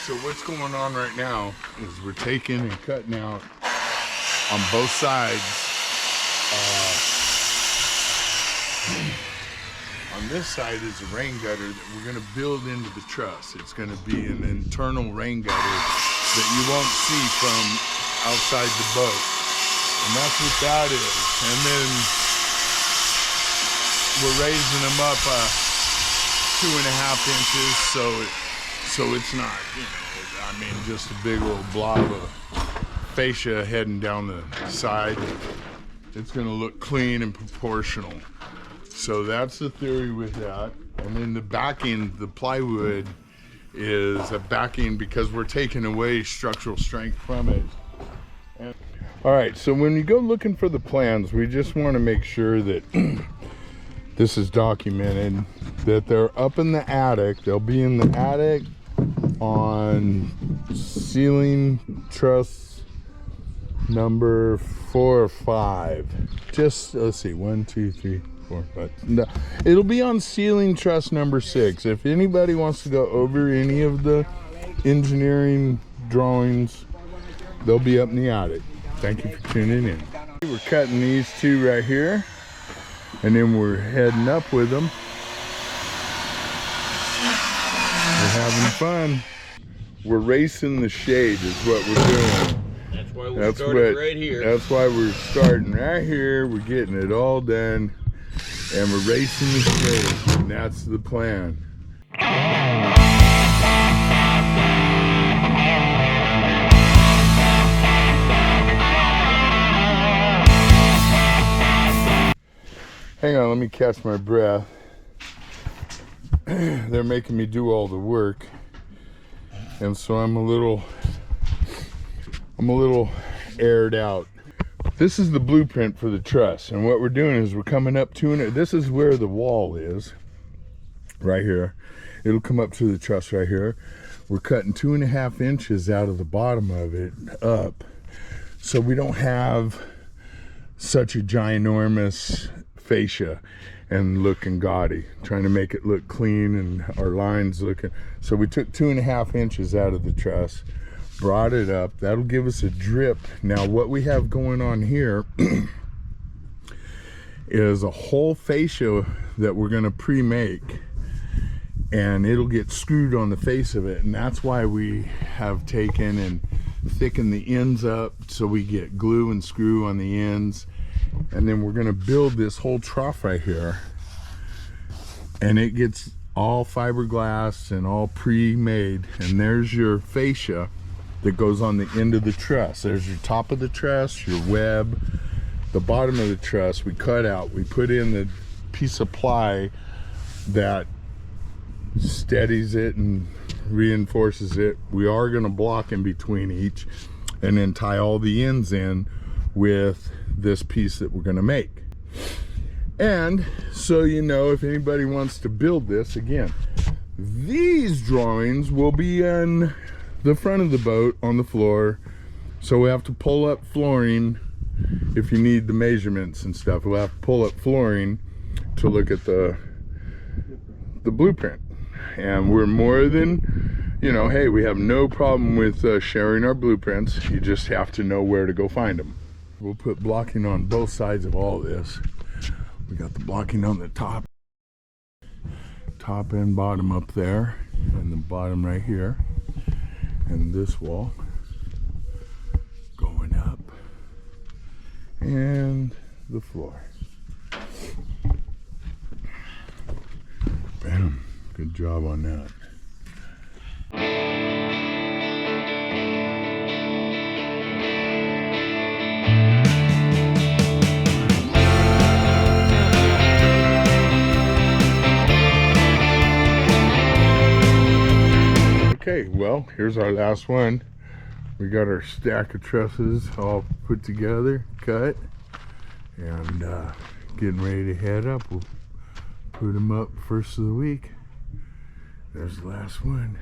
So what's going on right now is we're taking and cutting out on both sides. On this side is a rain gutter that we're going to build into the truss. It's going to be an internal rain gutter that you won't see from outside the boat. And that's what that is. And then we're raising them up 2.5 inches so it's not, you know, I mean, just a big old blob of fascia heading down the side. It's going to look clean and proportional. So that's the theory with that. And then the backing, the plywood is a backing because we're taking away structural strength from it. All right, so when you go looking for the plans, we just want to make sure that this is documented, that they're up in the attic. They'll be in the attic on ceiling truss number 4 or 5. Just, let's see, 1, 2, 3, 4, 5. No, it'll be on ceiling truss number 6. If anybody wants to go over any of the engineering drawings, they'll be up in the attic. Thank you for tuning in. We're cutting these two right here, and then we're heading up with them. We're having fun. We're racing the shade is what we're doing. That's why we're starting right here. That's why we're starting right here. We're getting it all done, and we're racing the shade, and that's the plan. Hang on, let me catch my breath. They're making me do all the work, and so I'm a little aired out. This is the blueprint for the truss, and what we're doing is we're coming up to it. This is where the wall is, right here. It'll come up to the truss right here. We're cutting 2.5 inches out of the bottom of it up, so we don't have such a ginormous fascia and looking gaudy, trying to make it look clean and our lines looking. So we took 2.5 inches out of the truss, brought it up. That'll give us a drip. Now what we have going on here is a whole fascia that we're going to pre-make, and it'll get screwed on the face of it, and that's why we have taken and thickened the ends up so we get glue and screw on the ends. And then we're going to build this whole trough right here, and it gets all fiberglass and all pre-made. And there's your fascia that goes on the end of the truss. There's your top of the truss, your web, the bottom of the truss we cut out. We put in the piece of ply that steadies it and reinforces it. We are going to block in between each, and then tie all the ends in with this piece that we're going to make. And so, you know, if anybody wants to build this, again, these drawings will be on the front of the boat on the floor, so we have to pull up flooring. If you need the measurements and stuff, we'll have to pull up flooring to look at the blueprint. And we're more than, you know, hey, we have no problem with sharing our blueprints. You just have to know where to go find them. We'll put blocking on both sides of all this. We got the blocking on the top and bottom up there, and the bottom right here, and this wall going up, and the floor. Bam, good job on that. Okay, well, here's our last one. We got our stack of trusses all put together, cut, and getting ready to head up. We'll put them up first of the week. There's the last one.